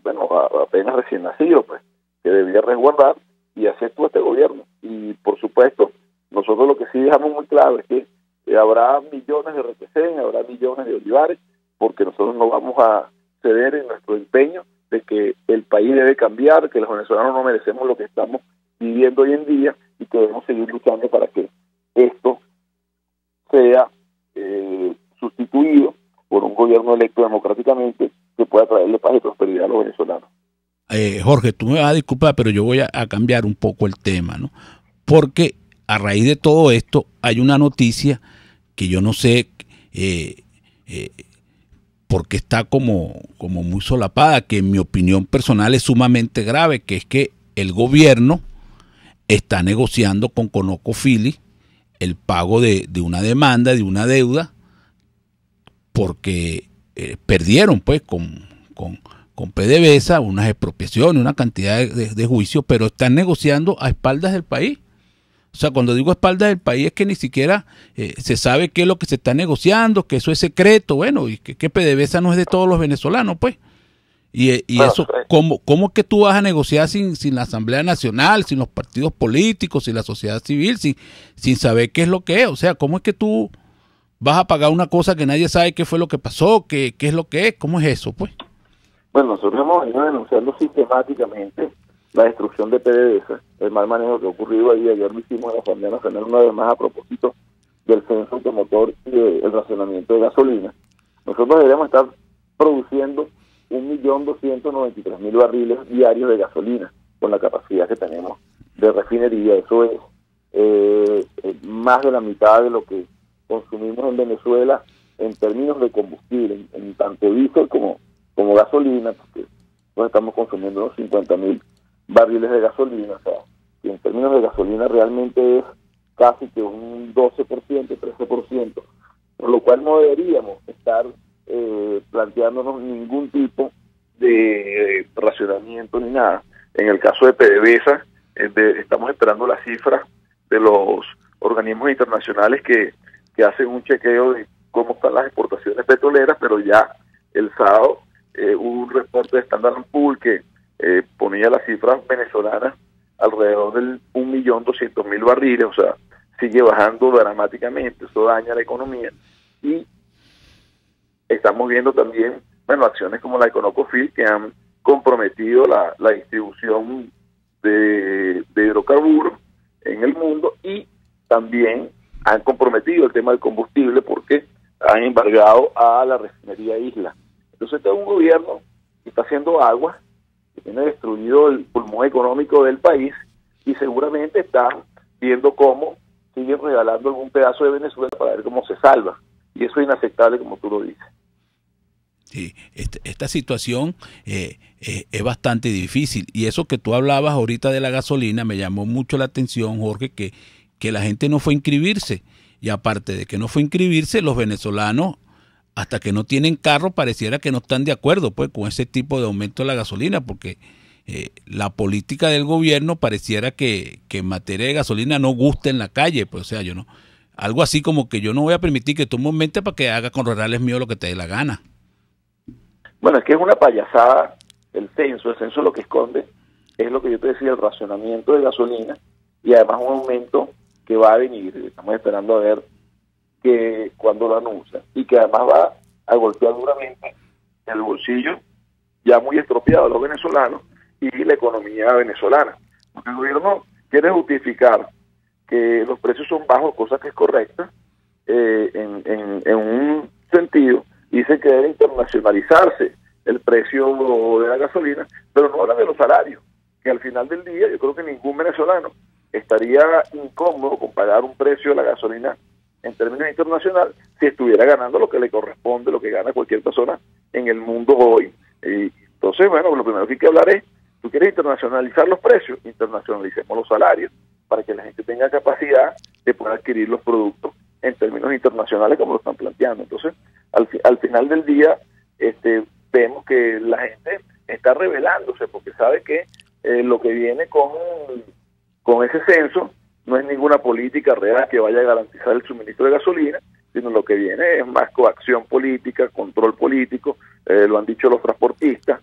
bueno, apenas recién nacido, pues, que debía resguardar, y así actúa este gobierno. Y, por supuesto, nosotros lo que sí dejamos muy claro es que habrá millones de Requesén, habrá millones de Olivares, porque nosotros no vamos a ceder en nuestro empeño de que el país debe cambiar, que los venezolanos no merecemos lo que estamos viviendo hoy en día, y que debemos seguir luchando para que esto sea sustituido por un gobierno electo democráticamente que pueda traerle paz y prosperidad a los venezolanos. Jorge, tú me vas a disculpar, pero yo voy a cambiar un poco el tema, ¿no? Porque a raíz de todo esto hay una noticia que yo no sé por qué está como muy solapada, que en mi opinión personal es sumamente grave, que es que el gobierno está negociando con ConocoPhillips el pago de una demanda, de una deuda, porque perdieron pues con PDVSA unas expropiaciones, una cantidad de juicios, pero están negociando a espaldas del país. O sea, cuando digo a espaldas del país es que ni siquiera se sabe qué es lo que se está negociando, que eso es secreto, bueno, y que PDVSA no es de todos los venezolanos, pues. Y bueno, eso, ¿cómo es que tú vas a negociar sin la Asamblea Nacional, sin los partidos políticos, sin la sociedad civil, sin saber qué es lo que es? O sea, ¿cómo es que tú vas a pagar una cosa que nadie sabe qué fue lo que pasó, qué es lo que es? ¿Cómo es eso, pues? Bueno, nosotros hemos venido denunciando sistemáticamente la destrucción de PDVSA, el mal manejo que ha ocurrido ahí. Ayer lo hicimos en la Asamblea Nacional una vez más a propósito del censo automotor y del racionamiento de gasolina. Nosotros deberíamos estar produciendo 1.293.000 barriles diarios de gasolina con la capacidad que tenemos de refinería. Eso es más de la mitad de lo que consumimos en Venezuela en términos de combustible, en tanto diésel como gasolina, porque nos estamos consumiendo unos 50.000 barriles de gasolina. O sea, y en términos de gasolina realmente es casi que un 12%, 13%, por lo cual no deberíamos estar planteándonos ningún tipo de racionamiento ni nada. En el caso de PDVSA, estamos esperando las cifras de los organismos internacionales que hacen un chequeo de cómo están las exportaciones petroleras, pero ya el sábado hubo un reporte de Standard & Poor's que ponía las cifras venezolanas alrededor del 1.200.000 barriles, o sea, sigue bajando dramáticamente, eso daña la economía. Y estamos viendo también, bueno, acciones como la de ConocoPhillips que han comprometido la distribución de hidrocarburos en el mundo, y también han comprometido el tema del combustible porque han embargado a la refinería Isla. Entonces este es un gobierno que está haciendo agua, que tiene destruido el pulmón económico del país y seguramente está viendo cómo siguen regalando algún pedazo de Venezuela para ver cómo se salva. Y eso es inaceptable, como tú lo dices. Sí, esta situación es bastante difícil. Y eso que tú hablabas ahorita de la gasolina me llamó mucho la atención, Jorge, que la gente no fue a inscribirse. Y aparte de que no fue a inscribirse, los venezolanos, hasta que no tienen carro, pareciera que no están de acuerdo pues con ese tipo de aumento de la gasolina, porque la política del gobierno pareciera que en materia de gasolina no gusta en la calle. Pues, o sea, yo no, algo así como que yo no voy a permitir que tú me aumentes para que hagas con los reales míos lo que te dé la gana. Bueno, es que es una payasada el censo lo que esconde es lo que yo te decía, el racionamiento de gasolina y además un aumento que va a venir, estamos esperando a ver que cuando lo anuncia y que además va a golpear duramente el bolsillo ya muy estropeado de los venezolanos y la economía venezolana, porque el gobierno quiere justificar que los precios son bajos, cosa que es correcta en un sentido. Dice que debe internacionalizarse el precio de la gasolina, pero no hablan de los salarios, que al final del día yo creo que ningún venezolano estaría incómodo con pagar un precio de la gasolina en términos internacionales si estuviera ganando lo que le corresponde, lo que gana cualquier persona en el mundo hoy. Y entonces, bueno, lo primero que hay que hablar es, ¿tú quieres internacionalizar los precios? Internacionalicemos los salarios para que la gente tenga capacidad de poder adquirir los productos en términos internacionales como lo están planteando. Entonces, al final del día, vemos que la gente está rebelándose porque sabe que lo que viene con ese censo no es ninguna política real que vaya a garantizar el suministro de gasolina, sino lo que viene es más coacción política, control político. Lo han dicho los transportistas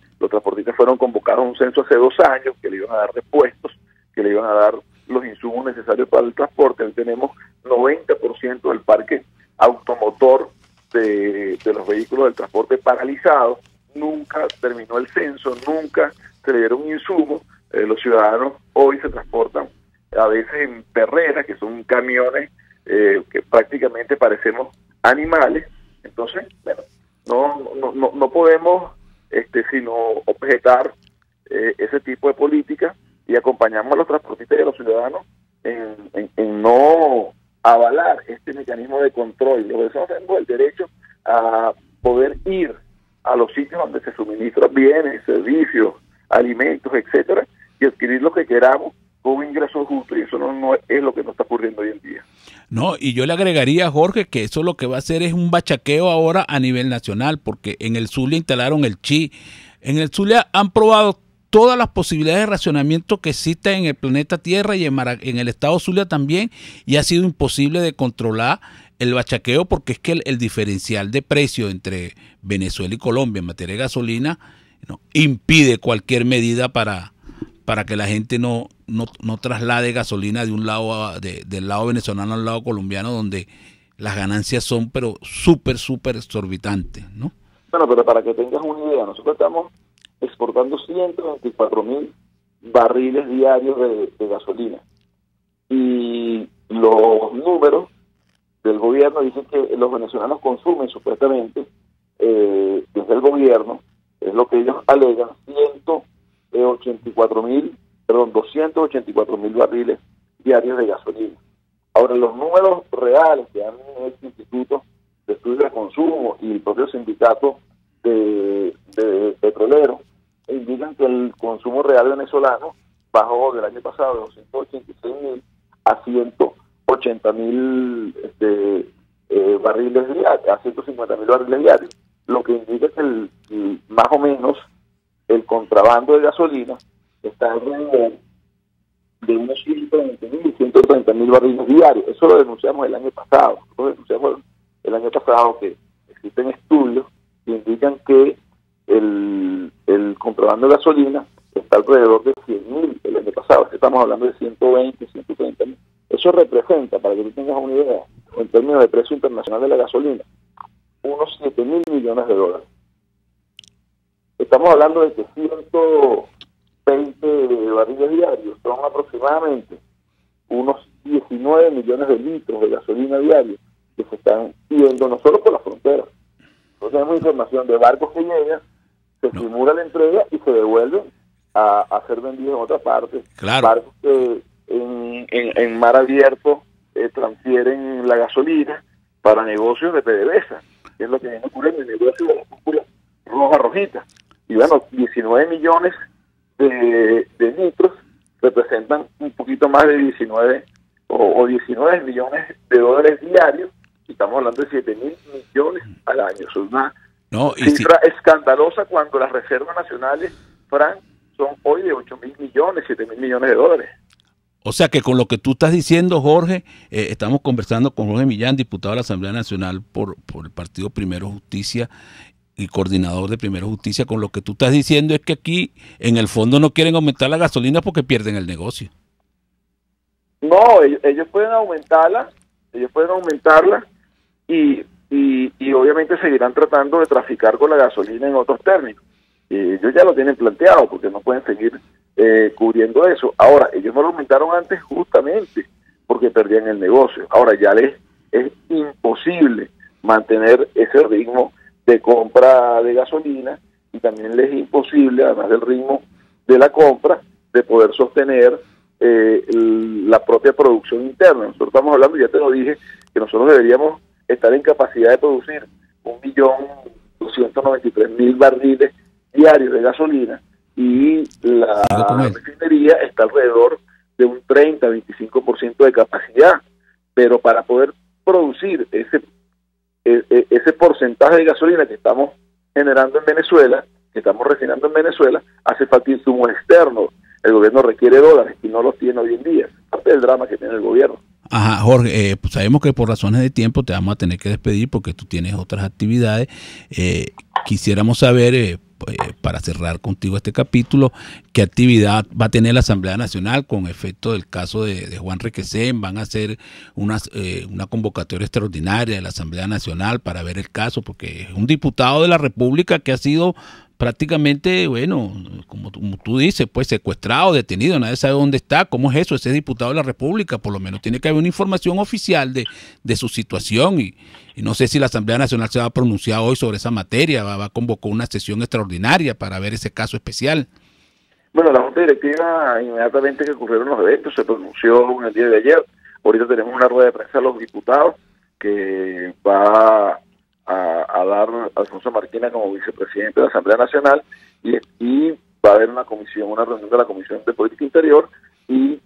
fueron convocados a un censo hace 2 años, que le iban a dar repuestos, que le iban a dar los insumos necesarios para el transporte. Hoy tenemos 90% del parque automotor de los vehículos del transporte paralizado. Nunca terminó el censo, nunca se le dieron insumos. Los ciudadanos hoy se transportan a veces en perreras, que son camiones que prácticamente parecemos animales. Entonces, bueno, no podemos sino objetar ese tipo de política, y acompañamos a los transportistas y a los ciudadanos en no avalar este mecanismo de control. Los venezolanos tenemos el derecho a poder ir a los sitios donde se suministran bienes, servicios, alimentos, etcétera, y adquirir lo que queramos con un ingreso justo, y eso no es lo que nos está ocurriendo hoy en día. No, y yo le agregaría, Jorge, que eso lo que va a hacer es un bachaqueo ahora a nivel nacional, porque en el Zulia instalaron el CHI. En el Zulia han probado todas las posibilidades de racionamiento que existen en el planeta Tierra y en el estado Zulia también, y ha sido imposible de controlar el bachaqueo, porque es que el diferencial de precio entre Venezuela y Colombia en materia de gasolina impide cualquier medida para que la gente no traslade gasolina de un lado del lado venezolano al lado colombiano, donde las ganancias son pero súper exorbitantes, ¿no? Bueno, pero para que tengas una idea, nosotros estamos exportando 124.000 barriles diarios de gasolina, y los números del gobierno dicen que los venezolanos consumen supuestamente desde el gobierno, es lo que ellos alegan, 284.000 barriles diarios de gasolina. Ahora, los números reales que han hecho Instituto de Estudios de Consumo y el propio sindicato de petroleros indican que el consumo real venezolano bajó del año pasado de 286.000 a 180.000 barriles diarios, a 150.000 barriles diarios, lo que indica que más o menos el contrabando de gasolina está alrededor de unos 120.000 barriles diarios. Eso lo denunciamos el año pasado. Nosotros denunciamos el año pasado que existen estudios que indican que el contrabando de gasolina está alrededor de 100.000 el año pasado. Estamos hablando de 120.000. Eso representa, para que tú tengas una idea, en términos de precio internacional de la gasolina, unos $7.000 millones. Estamos hablando de que 120 barriles diarios son aproximadamente unos 19 millones de litros de gasolina diario que se están yendo no solo por la frontera. Entonces tenemos información de barcos que llegan, se simula la entrega y se devuelven a ser vendidos en otra parte. Claro. Barcos que en mar abierto transfieren la gasolina para negocios de PDVSA, que es lo que viene ocurriendo en el negocio de la cúpula roja-rojita. Y bueno, 19 millones de litros representan un poquito más de 19 millones de dólares diarios, y estamos hablando de 7.000 millones al año. Eso es una cifra escandalosa cuando las reservas nacionales, Fran, son hoy de 8.000 millones, 7.000 millones de dólares. O sea que con lo que tú estás diciendo, Jorge, estamos conversando con Jorge Millán, diputado de la Asamblea Nacional por el partido Primero Justicia y coordinador de Primero Justicia. Con lo que tú estás diciendo es que aquí en el fondo no quieren aumentar la gasolina porque pierden el negocio. No, ellos pueden aumentarla y obviamente seguirán tratando de traficar con la gasolina en otros términos. Ellos ya lo tienen planteado porque no pueden seguir cubriendo eso. Ahora, ellos no lo aumentaron antes justamente porque perdían el negocio. Ahora ya les es imposible mantener ese ritmo de compra de gasolina, y también les es imposible, además del ritmo de la compra, de poder sostener la propia producción interna. Nosotros estamos hablando, ya te lo dije, que nosotros deberíamos estar en capacidad de producir 1.293.000 barriles diarios de gasolina, y la refinería está alrededor de un 30-25% de capacidad, pero para poder producir ese porcentaje de gasolina que estamos generando en Venezuela, que estamos refinando en Venezuela, hace falta insumos externos. El gobierno requiere dólares y no los tiene hoy en día. Es parte del drama que tiene el gobierno. Ajá, Jorge, pues sabemos que por razones de tiempo te vamos a tener que despedir porque tú tienes otras actividades. Quisiéramos saber, para cerrar contigo este capítulo, qué actividad va a tener la Asamblea Nacional con efecto del caso de Juan Requesén. Van a hacer una convocatoria extraordinaria de la Asamblea Nacional para ver el caso, porque es un diputado de la República que ha sido prácticamente, bueno, como tú dices, pues secuestrado, detenido, nadie sabe dónde está. ¿Cómo es eso? Ese diputado de la República, por lo menos tiene que haber una información oficial de su situación, y no sé si la Asamblea Nacional se va a pronunciar hoy sobre esa materia, va a convocar una sesión extraordinaria para ver ese caso especial. Bueno, la Junta Directiva, inmediatamente que ocurrieron los eventos, se pronunció en el día de ayer. Ahorita tenemos una rueda de prensa a los diputados que va a dar Alfonso Marquina como vicepresidente de la Asamblea Nacional, y va a haber una reunión de la Comisión de Política Interior, y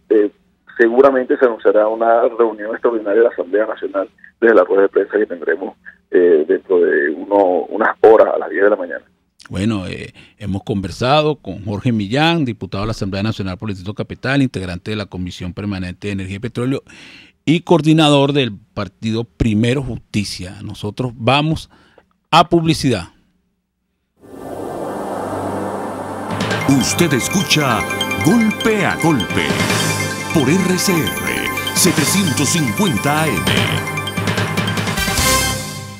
seguramente se anunciará una reunión extraordinaria de la Asamblea Nacional desde la rueda de prensa que tendremos dentro de unas horas, a las 10 de la mañana. Bueno, hemos conversado con Jorge Millán, diputado de la Asamblea Nacional por el Distrito Capital, integrante de la Comisión Permanente de Energía y Petróleo y coordinador del partido Primero Justicia. Nosotros vamos a publicidad. Usted escucha Golpe a Golpe por RCR 750 AM.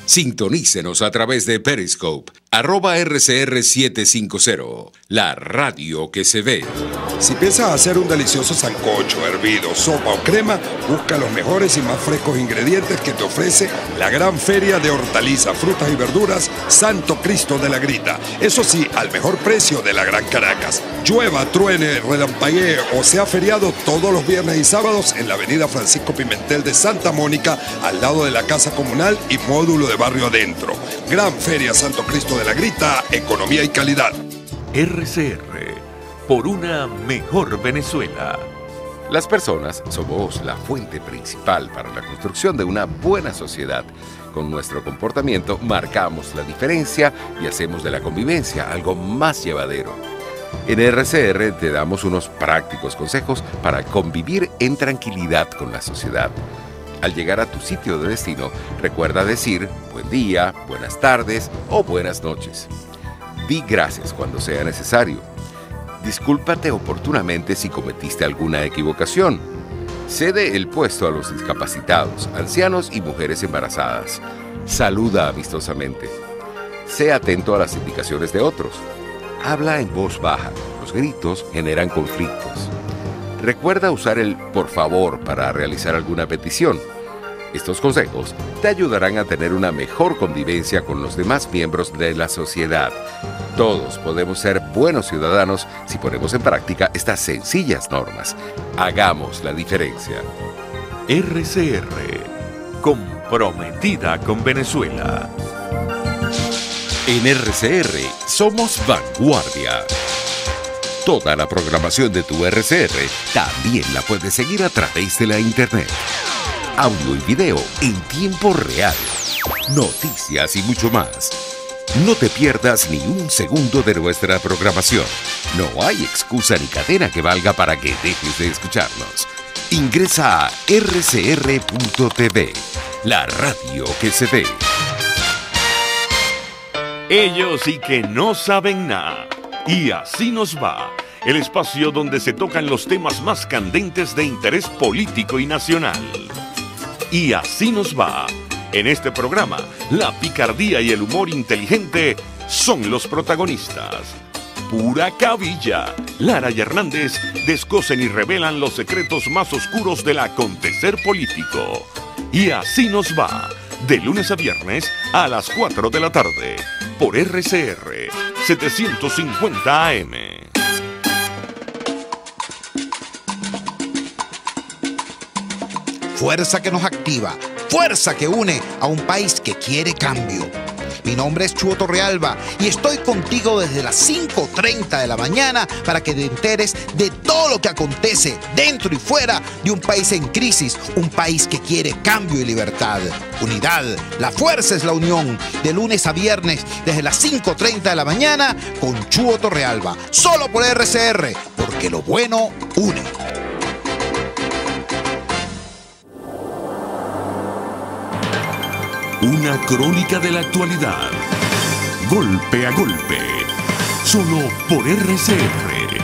Sintonícenos a través de Periscope, @RCR750, la radio que se ve. Si piensas hacer un delicioso sancocho, hervido, sopa o crema, busca los mejores y más frescos ingredientes que te ofrece la gran feria de hortalizas, frutas y verduras Santo Cristo de la Grita. Eso sí, al mejor precio de la Gran Caracas. Llueva, truene, relampaguee o sea feriado, todos los viernes y sábados en la avenida Francisco Pimentel de Santa Mónica, al lado de la Casa Comunal y módulo de Barrio Adentro. Gran Feria Santo Cristo de la Grita, economía y calidad. RCR, por una mejor Venezuela. Las personas somos la fuente principal para la construcción de una buena sociedad. Con nuestro comportamiento marcamos la diferencia y hacemos de la convivencia algo más llevadero. En RCR te damos unos prácticos consejos para convivir en tranquilidad con la sociedad. Al llegar a tu sitio de destino, recuerda decir buen día, buenas tardes o buenas noches. Di gracias cuando sea necesario. Discúlpate oportunamente si cometiste alguna equivocación. Cede el puesto a los discapacitados, ancianos y mujeres embarazadas. Saluda amistosamente. Sé atento a las indicaciones de otros. Habla en voz baja. Los gritos generan conflictos. Recuerda usar el por favor para realizar alguna petición. Estos consejos te ayudarán a tener una mejor convivencia con los demás miembros de la sociedad. Todos podemos ser buenos ciudadanos si ponemos en práctica estas sencillas normas. Hagamos la diferencia. RCR, comprometida con Venezuela. En RCR somos vanguardia. Toda la programación de tu RCR también la puedes seguir a través de la internet. Audio y video en tiempo real, noticias y mucho más. No te pierdas ni un segundo de nuestra programación. No hay excusa ni cadena que valga para que dejes de escucharnos. Ingresa a rcr.tv, la radio que se ve. Ellos sí que no saben nada. Y así nos va. El espacio donde se tocan los temas más candentes de interés político y nacional. Y así nos va. En este programa, la picardía y el humor inteligente son los protagonistas. Pura cabilla. Lara y Hernández descosen y revelan los secretos más oscuros del acontecer político. Y así nos va. De lunes a viernes a las 4 de la tarde. Por RCR 750 AM. Fuerza que nos activa, fuerza que une a un país que quiere cambio. Mi nombre es Chuo Torrealba y estoy contigo desde las 5:30 de la mañana para que te enteres de todo lo que acontece dentro y fuera de un país en crisis, un país que quiere cambio y libertad. Unidad, la fuerza es la unión, de lunes a viernes desde las 5:30 de la mañana con Chuo Torrealba, solo por RCR, porque lo bueno une. Una crónica de la actualidad. Golpe a golpe. Solo por RCR.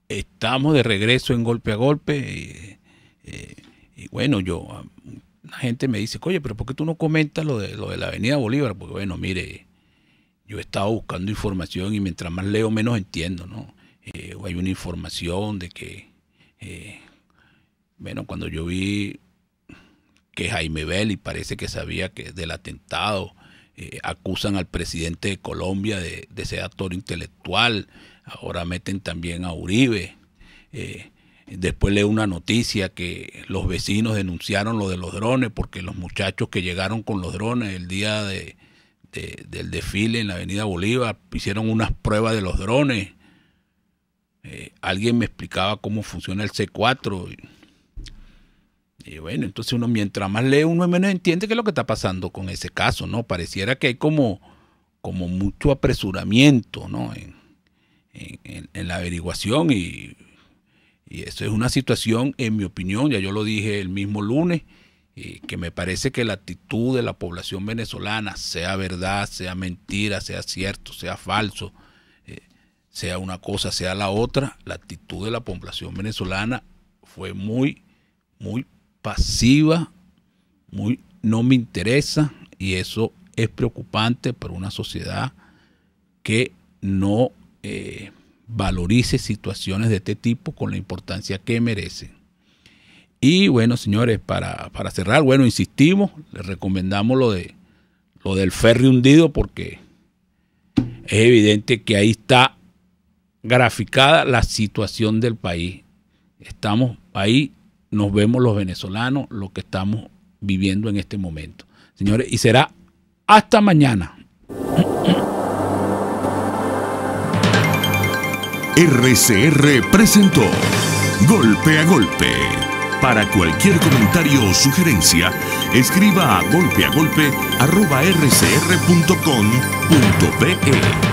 Estamos de regreso en Golpe a Golpe. Y bueno, la gente me dice, oye, pero ¿por qué tú no comentas lo de la Avenida Bolívar? Porque bueno, mire, yo he estado buscando información y mientras más leo, menos entiendo, ¿no? Hay una información de que, bueno, cuando yo vi que Jaime Belli parece que sabía que del atentado, acusan al presidente de Colombia de ser actor intelectual, ahora meten también a Uribe. Después leo una noticia que los vecinos denunciaron lo de los drones porque los muchachos que llegaron con los drones el día del desfile en la Avenida Bolívar hicieron unas pruebas de los drones. Alguien me explicaba cómo funciona el C4 y bueno, entonces uno mientras más lee, uno menos entiende qué es lo que está pasando con ese caso, ¿no? Pareciera que hay como mucho apresuramiento, ¿no? En la averiguación y eso es una situación, en mi opinión, ya yo lo dije el mismo lunes, que me parece que la actitud de la población venezolana, sea verdad, sea mentira, sea cierto, sea falso, sea una cosa, sea la otra, la actitud de la población venezolana fue muy pasiva, muy no me interesa, y eso es preocupante para una sociedad que no valorice situaciones de este tipo con la importancia que merecen. Y bueno, señores, para cerrar, bueno, insistimos, les recomendamos lo del ferry hundido porque es evidente que ahí está graficada la situación del país. Estamos ahí, nos vemos los venezolanos, lo que estamos viviendo en este momento. Señores, y será hasta mañana. RCR presentó Golpe a Golpe. Para cualquier comentario o sugerencia, escriba a golpeagolpe@rcr.com.be.